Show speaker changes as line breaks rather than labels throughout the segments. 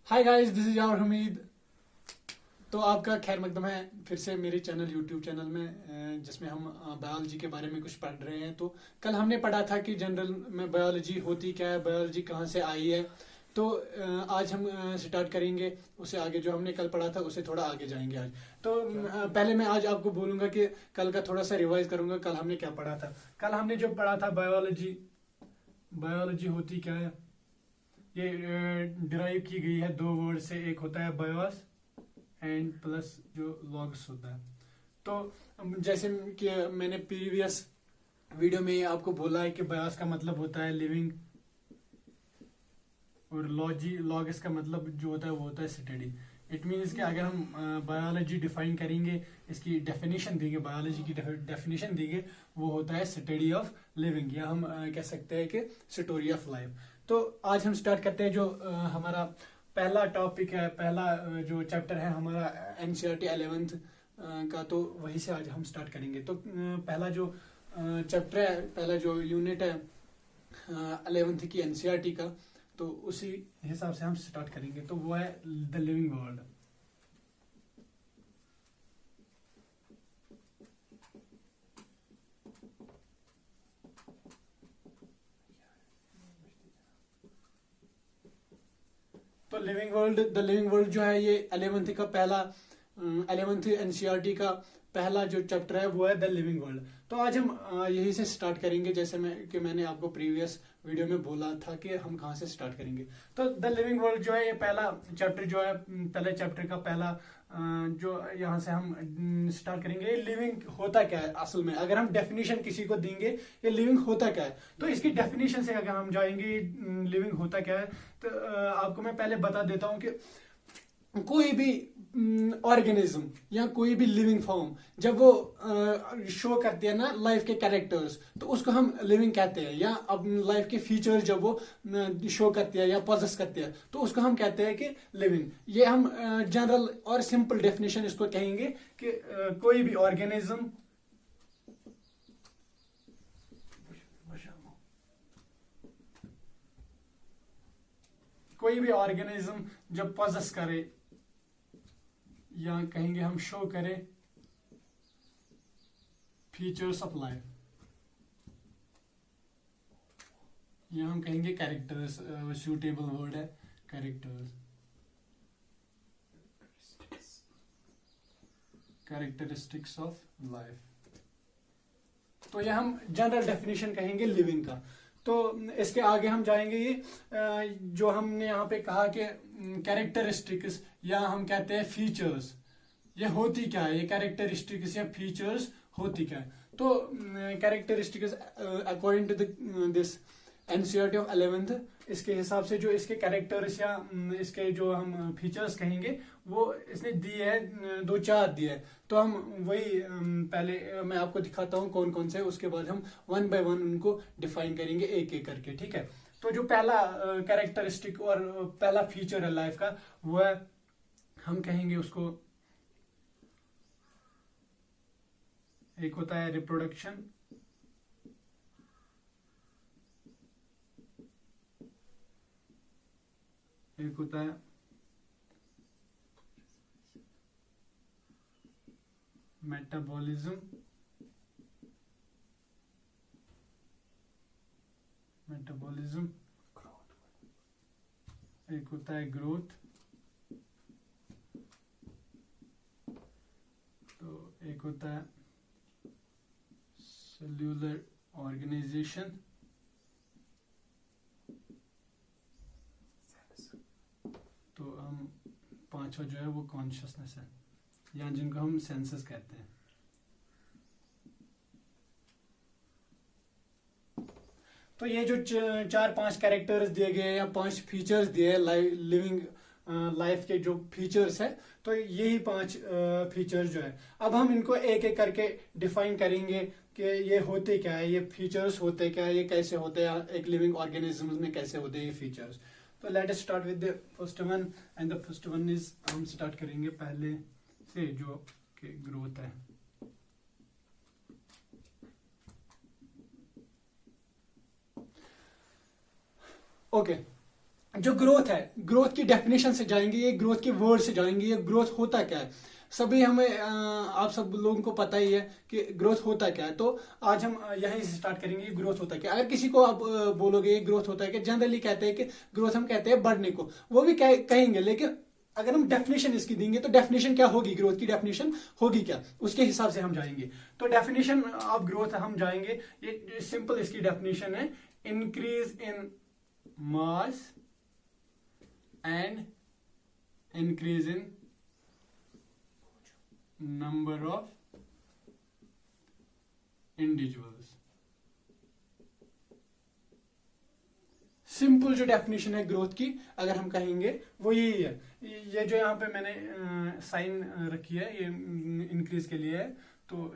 Hi guys, this is our Hamid. तो आपका खैर मकदम है फिर से मेरे चैनल यूट्यूब चैनल में जिसमें हम बायोलॉजी के बारे में कुछ पढ़ रहे हैं। तो कल हमने पढ़ा था कि जनरल में बायोलॉजी होती क्या है, बायोलॉजी कहाँ से आई है। तो आज हम स्टार्ट करेंगे उससे आगे। जो हमने कल पढ़ा था उससे थोड़ा आगे जाएंगे आज। तो पहले मैं आज आपको बोलूँगा कि कल का थोड़ा सा रिवाइज करूँगा कल हमने क्या पढ़ा था। कल हमने जो पढ़ा था बायोलॉजी, बायोलॉजी होती क्या है ये डिराइव की गई है दो वर्ड से। एक होता है बायोस एंड प्लस जो लॉग्स होता है। तो जैसे कि मैंने प्रीवियस वीडियो में आपको बोला है कि बायोस का मतलब होता है लिविंग, और लॉगस का मतलब जो होता है वो होता है स्टडी। इट मीन्स कि अगर हम बायोलॉजी डिफाइन करेंगे, इसकी डेफिनेशन देंगे, बायोलॉजी की डेफिनेशन देंगे, वो होता है स्टडी ऑफ लिविंग, या हम कह सकते हैं कि स्टोरी ऑफ लाइफ। तो आज हम स्टार्ट करते हैं जो हमारा पहला टॉपिक है, पहला जो चैप्टर है हमारा एनसीईआरटी 11th का। तो वहीं से आज हम स्टार्ट करेंगे। तो पहला जो चैप्टर है, पहला जो यूनिट है 11th की एनसीईआरटी का, तो उसी हिसाब से हम स्टार्ट करेंगे। तो वो है द लिविंग वर्ल्ड। तो living world, the living world जो है ये 11th का पहला 11th एनसीईआरटी का पहला जो चैप्टर है वो है द लिविंग वर्ल्ड। तो आज हम यही से स्टार्ट करेंगे, जैसे मैंने आपको प्रीवियस वीडियो में बोला था कि हम कहाँ से स्टार्ट करेंगे। तो द लिविंग वर्ल्ड जो है ये पहला चैप्टर जो है, पहले चैप्टर का पहला जो यहाँ से हम स्टार्ट करेंगे। लिविंग होता क्या है असल में, अगर हम डेफिनेशन किसी को देंगे ये लिविंग होता क्या है, तो इसकी डेफिनेशन से अगर हम जाएंगे लिविंग होता क्या है, तो आपको मैं पहले बता देता हूँ कि कोई भी ऑर्गेनिज्म या कोई भी लिविंग फॉर्म जब वो शो करती है ना लाइफ के कैरेक्टर्स, तो उसको हम लिविंग कहते हैं। या अब लाइफ के फीचर्स जब वो शो करती है या पोजेस करती है, तो उसको हम कहते हैं कि लिविंग। ये हम जनरल और सिंपल डेफिनेशन इसको कहेंगे कि कोई भी ऑर्गेनिज्म जब पोजेस करे या कहेंगे हम शो करे फीचर्स ऑफ लाइफ, या हम कहेंगे कैरेक्टर्स, सूटेबल वर्ड है कैरेक्टर्स, कैरेक्टरिस्टिक्स ऑफ लाइफ। तो ये हम जनरल डेफिनेशन कहेंगे लिविंग का। तो इसके आगे हम जाएंगे ये जो हमने यहाँ पे कहा कि कैरेक्टरिस्टिक्स या हम कहते हैं फीचर्स, ये होती क्या है, ये कैरेक्टरिस्टिक्स या फीचर्स होती क्या है। तो characteristics according to this NCERT of 11th, इसके हिसाब से जो इसके कैरेक्टर्स या इसके जो हम फीचर्स कहेंगे वो इसने दिए है, दो चार दिए है। तो हम वही पहले मैं आपको दिखाता हूँ कौन कौन से, उसके बाद हम वन बाय वन उनको डिफाइन करेंगे एक एक करके, ठीक है। तो जो पहला कैरेक्टरिस्टिक और पहला फीचर है लाइफ का, वो है हम कहेंगे उसको, एक होता है रिप्रोडक्शन, एक होता है मेटाबॉलिज्म, एक होता है ग्रोथ, तो एक होता है सेल्यूलर ऑर्गेनाइजेशन, तो हम पांचवा जो है वो कॉन्शियसनेस है, या जिनको हम सेंसेस कहते हैं। तो ये जो चार पांच कैरेक्टर्स दिए गए या पांच फीचर्स दिए लिविंग लाइफ के जो फीचर्स है, तो यही पांच फीचर्स जो है, अब हम इनको एक एक करके डिफाइन करेंगे कि ये होते क्या है, ये फीचर्स होते क्या है, ये कैसे होते हैं, एक लिविंग ऑर्गेनिज्म में कैसे होते हैं ये फीचर्स। तो let us start with the first one, and the first one is, हम स्टार्ट करेंगे पहले से जो कि ग्रोथ है। ओके, जो ग्रोथ है, ग्रोथ की डेफिनेशन से जाएंगे, ये ग्रोथ के वर्ड से जाएंगे, ये ग्रोथ होता क्या है। सभी हमें आप सब लोगों को पता ही है कि ग्रोथ होता क्या है। तो आज हम यहीं से स्टार्ट करेंगे, ग्रोथ होता क्या है। अगर किसी को आप बोलोगे ये ग्रोथ होता है, कि जनरली कहते हैं कि ग्रोथ हम कहते हैं बढ़ने को, वो भी कहेंगे, लेकिन अगर हम डेफिनेशन इसकी देंगे तो डेफिनेशन क्या होगी, ग्रोथ की डेफिनेशन होगी क्या, उसके हिसाब से हम जाएंगे। तो डेफिनेशन ऑफ ग्रोथ हम जाएंगे, ये सिंपल इसकी डेफिनेशन है, increase in mass and increase in number of individuals. Simple जो डेफिनेशन है ग्रोथ की अगर हम कहेंगे वो यही है। ये जो यहाँ पे मैंने साइन रखी है ये इंक्रीज के लिए है, तो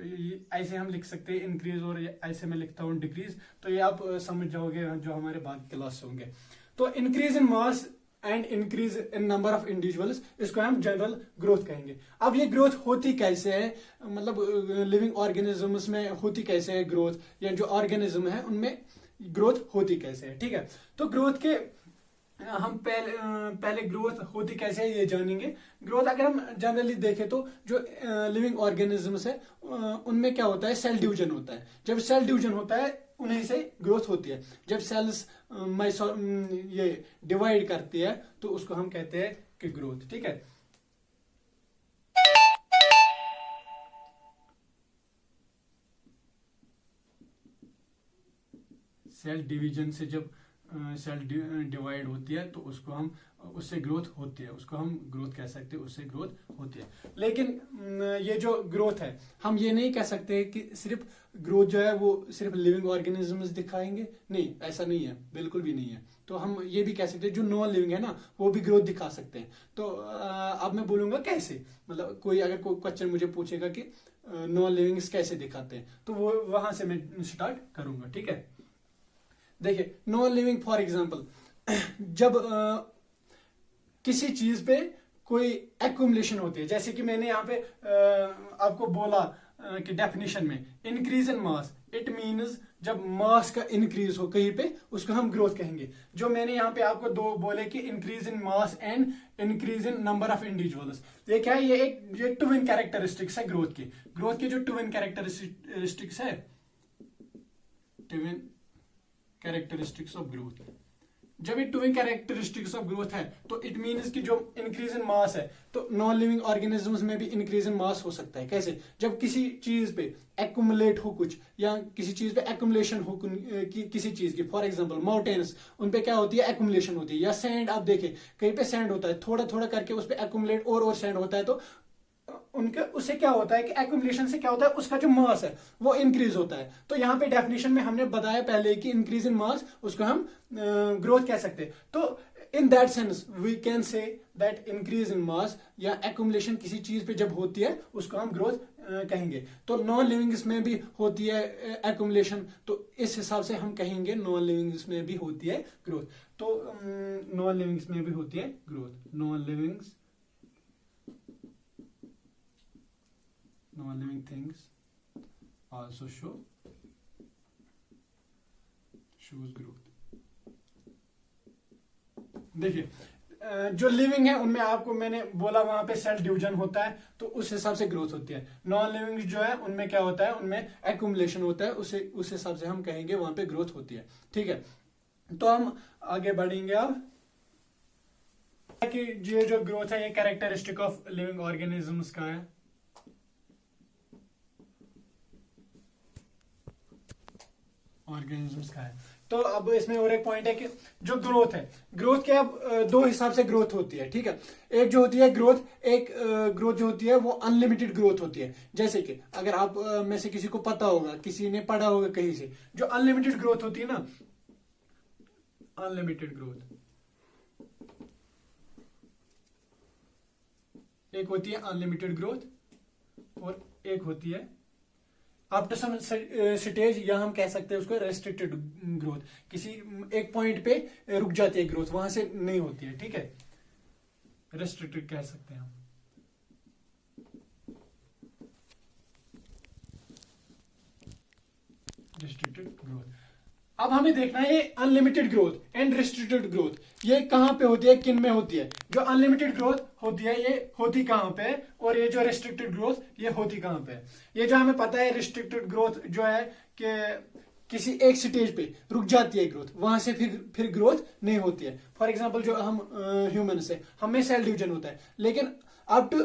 ऐसे हम लिख सकते हैं इंक्रीज, और ऐसे मैं लिखता हूँ डिक्रीज। तो ये आप समझ जाओगे जो हमारे बाद क्लास होंगे। तो increase in mass and increase in number of individuals, इसको हम जनरल ग्रोथ कहेंगे। अब ये ग्रोथ होती कैसे है, मतलब लिविंग ऑर्गेनिजम्स में होती कैसे है ग्रोथ, या जो ऑर्गेनिज्म है उनमें ग्रोथ होती कैसे है, ठीक है। तो ग्रोथ के हम पहले ग्रोथ होती कैसे है ये जानेंगे। ग्रोथ अगर हम जनरली देखें तो जो लिविंग ऑर्गेनिजम्स है उनमें क्या होता है, सेल डिवीजन होता है। जब सेल डिवीजन होता है उन्हीं से ग्रोथ होती है। जब सेल्स ये डिवाइड करती है तो उसको हम कहते हैं कि ग्रोथ, ठीक है। सेल डिवीजन से जब सेल डिवाइड होती है तो उसको हम उससे ग्रोथ होती है, उसको हम ग्रोथ कह सकते हैं, उससे ग्रोथ होती है। लेकिन ये जो ग्रोथ है हम ये नहीं कह सकते कि सिर्फ ग्रोथ जो है वो सिर्फ लिविंग ऑर्गेनिजम्स दिखाएंगे, नहीं, ऐसा नहीं है, बिल्कुल भी नहीं है। तो हम ये भी कह सकते हैं जो नॉन लिविंग है ना वो भी ग्रोथ दिखा सकते हैं। तो अब मैं बोलूंगा कैसे, मतलब कोई अगर कोई क्वेश्चन मुझे पूछेगा कि नॉन लिविंग्स कैसे दिखाते हैं तो वो वहां से मैं स्टार्ट करूंगा, ठीक है। देखिए नॉन लिविंग फॉर एग्जांपल, जब किसी चीज पे कोई एक्यूमुलेशन होती है, जैसे कि मैंने यहाँ पे आपको बोला कि डेफिनेशन में increase in mass, it means जब मास का इंक्रीज हो कहीं पे उसको हम ग्रोथ कहेंगे। जो मैंने यहाँ पे आपको दो बोले कि increase in mass and increase in number of individuals, ये क्या है, ये ट्विन कैरेक्टरिस्टिक्स है ग्रोथ की। ग्रोथ की जो ट्विन कैरेक्टरिस्टिक्स है, ट्विन कैरेक्टरिस्टिक्स ऑफ ग्रोथ, जब ये ट्विन कैरेक्टरिस्टिक्स ऑफ ग्रोथ है तो इट मीन्स कि जो इंक्रीज इन मास है तो नॉन लिविंग ऑर्गेनिजम्स में भी इंक्रीज इन मास हो सकता है। कैसे, जब किसी चीज पे एक्यूमुलेट हो कुछ, या किसी चीज पे एक्यूमुलेशन हो किसी चीज की, फॉर एग्जांपल माउंटेन्स, उन पे क्या होती है, एक्यूमुलेशन होती है। या सैंड, आप देखें कहीं पे सैंड होता है, थोड़ा थोड़ा करके उस पे एक्यूमुलेट और सैंड होता है, तो उनके उससे क्या होता है कि एक्यूमुलेशन से क्या होता है, उसका जो मास है वो इंक्रीज होता है। तो यहाँ पे डेफिनेशन में हमने बताया पहले कि इंक्रीज इन मास उसको हम ग्रोथ कह सकते हैं। तो in that sense we can say that increase in mass या एक्यूमुलेशन किसी चीज पे जब होती है उसको हम ग्रोथ कहेंगे। तो नॉन लिविंग्स में भी होती है एक्यूमुलेशन, तो इस हिसाब से हम कहेंगे नॉन लिविंग्स में भी होती है ग्रोथ। तो नॉन लिविंग्स में भी होती है growth. Non living things also shows growth। देखिए जो लिविंग है उनमें आपको मैंने बोला वहां पे सेल डिवीजन होता है तो उस हिसाब से ग्रोथ होती है। नॉन लिविंग जो है उनमें क्या होता है, उनमें एक्यूमुलेशन होता है, उस हिसाब से हम कहेंगे वहां पे ग्रोथ होती है, ठीक है। तो हम आगे बढ़ेंगे अब कि ये जो ग्रोथ है ये कैरेक्टरिस्टिक ऑफ लिविंग ऑर्गेनिजम्स का है। ऑर्गेनिजम्स का है। तो अब इसमें और एक पॉइंट है कि जो ग्रोथ है, ग्रोथ के अब दो हिसाब से ग्रोथ होती है, ठीक है। एक जो होती है ग्रोथ, एक ग्रोथ जो होती है वो अनलिमिटेड ग्रोथ होती है। जैसे कि अगर आप में से किसी को पता होगा, किसी ने पढ़ा होगा कहीं से, जो अनलिमिटेड ग्रोथ होती है ना, अनलिमिटेड ग्रोथ, एक होती है अनलिमिटेड ग्रोथ और एक होती है आफ्टर सम स्टेज, या हम कह सकते हैं उसको रेस्ट्रिक्टेड ग्रोथ। किसी एक पॉइंट पे रुक जाती है ग्रोथ, वहां से नहीं होती है, ठीक है, रेस्ट्रिक्टेड कह सकते हैं हम। Restricted growth. अब हमें देखना है ये unlimited growth and restricted growth ये कहाँ पे होती है, किन में होती है। जो अनलिमिटेड ग्रोथ होती है ये होती कहाँ पे है, और ये जो रिस्ट्रिक्टेड ग्रोथ ये होती कहाँ पे है। ये जो हमें पता है रिस्ट्रिक्टेड ग्रोथ जो है कि किसी एक स्टेज पे रुक जाती है ग्रोथ, वहां से फिर ग्रोथ नहीं होती है। फॉर एग्जांपल जो हम ह्यूमंस है, हमें सेल डिवीजन होता है, लेकिन अप टू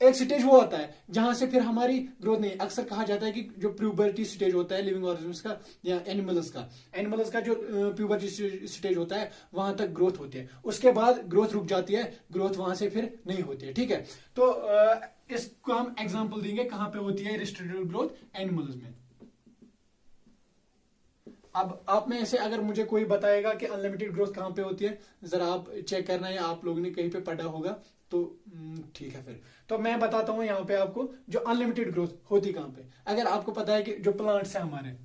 एक स्टेज वो होता है जहां से फिर हमारी ग्रोथ नहीं। अक्सर कहा जाता है कि जो प्यूबर्टी स्टेज होता है लिविंग ऑर्गेनिजम्स का या एनिमल्स का जो प्यूबर्टी स्टेज होता है वहां तक ग्रोथ होती है, उसके बाद ग्रोथ रुक जाती है, ग्रोथ वहां से फिर नहीं होती है। ठीक है, तो इसको हम एग्जांपल देंगे कहां पे होती है रिस्ट्रिक्टेड ग्रोथ एनिमल्स में। अब आप में से अगर मुझे कोई बताएगा कि अनलिमिटेड ग्रोथ कहां पे होती है, जरा आप चेक करना है, आप लोगों ने कहीं पे पढ़ा होगा तो ठीक है। फिर तो मैं बताता हूं यहाँ पे आपको जो अनलिमिटेड ग्रोथ होती कहां पे। अगर आपको पता है कि जो प्लांट्स है हमारे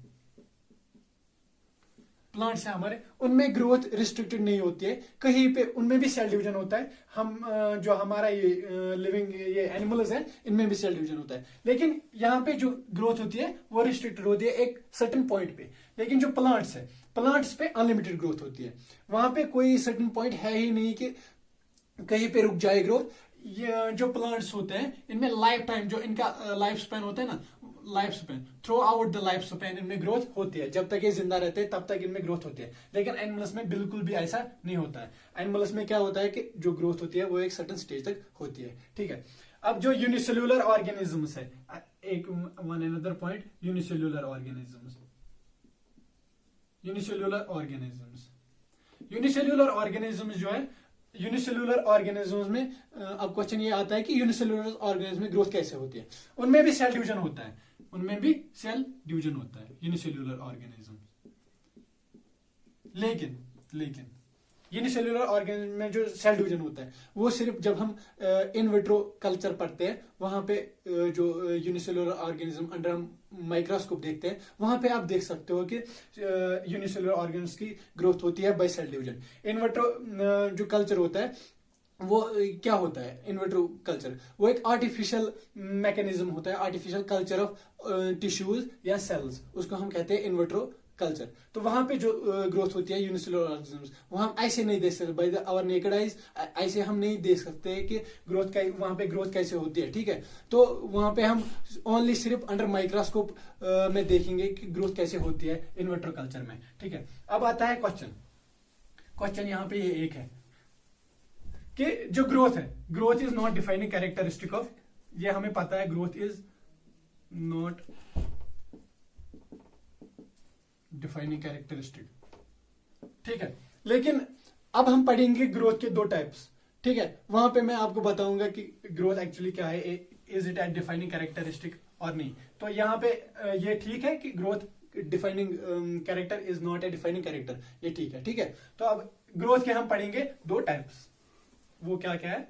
उनमें ग्रोथ रिस्ट्रिक्टेड नहीं होती है, कहीं पे उनमें भी सेल डिवीजन होता है। हम जो हमारा ये लिविंग ये एनिमल्स हैं इनमें भी सेल डिवीजन होता है, लेकिन यहाँ पे जो ग्रोथ होती है वो रिस्ट्रिक्टेड होती है एक सर्टेन पॉइंट पे। लेकिन जो प्लांट्स है, प्लांट्स पे अनलिमिटेड ग्रोथ होती है, वहां पे कोई सर्टेन पॉइंट है ही नहीं कि कहीं पे रुक जाए ग्रोथ। ये जो प्लांट्स होते हैं इनमें लाइफ टाइम जो इनका लाइफ स्पैन होता है ना, life span through out the life span इनमें ग्रोथ होती है। जब तक ये जिंदा रहते हैं तब तक इनमें ग्रोथ होती है, लेकिन एनिमल्स में बिल्कुल भी ऐसा नहीं होता है। एनिमल्स में क्या होता है कि जो ग्रोथ होती है वो एक सर्टेन स्टेज तक होती है। ठीक है, अब जो यूनिसेल्युलर ऑर्गेनिजम्स है, एक one another point, unicellular organisms जो है, यूनिसेल्युलर ऑर्गेनिजम्स में अब क्वेश्चन ये आता है कि यूनिसेल्युलर ऑर्गेनिज्म में ग्रोथ कैसे होती है। उनमें भी सेल डिवीजन होता है, यूनिसेल्युलर ऑर्गेनिज्म। लेकिन यूनिसेल्युलर ऑर्गेनिज्म में जो सेल डिवीजन होता है वो सिर्फ जब हम इन विट्रो कल्चर पढ़ते हैं, वहां पे जो यूनिसेल्युलर ऑर्गेनिज्म अंडर हम माइक्रोस्कोप देखते हैं, वहां पे आप देख सकते हो कि यूनिसेल्युलर ऑर्गेनिज्म की ग्रोथ होती है by cell division. In vitro जो कल्चर होता है वो क्या होता है, इन विट्रो कल्चर वो एक आर्टिफिशियल मैकेनिज्म होता है, आर्टिफिशियल कल्चर ऑफ टिश्यूज या सेल्स, उसको हम कहते हैं इन विट्रो कल्चर। तो वहां पे जो ग्रोथ होती है यूनिसेल्युलर ऑर्गेनिजम्स, वहां हम ऐसे नहीं देख सकते बाय आवर नेकेड आइज, ऐसे हम नहीं देख सकते कि ग्रोथ वहां पे ग्रोथ कैसे होती है। ठीक है, तो वहां पे हम ओनली सिर्फ अंडर माइक्रोस्कोप में देखेंगे कि ग्रोथ कैसे होती है इन विट्रो कल्चर में। ठीक है, अब आता है क्वेश्चन यहाँ पे ये एक है कि जो ग्रोथ है, growth is not defining characteristic of, ये हमें पता है growth is not defining characteristic. ठीक है, लेकिन अब हम पढ़ेंगे ग्रोथ के दो टाइप्स। ठीक है, वहां पे मैं आपको बताऊंगा कि ग्रोथ एक्चुअली क्या है, is it at defining characteristic और नहीं। तो यहाँ पे ये ठीक है कि growth defining character is not a defining character, ये ठीक है। ठीक है, तो अब ग्रोथ के हम पढ़ेंगे दो टाइप्स, वो क्या क्या है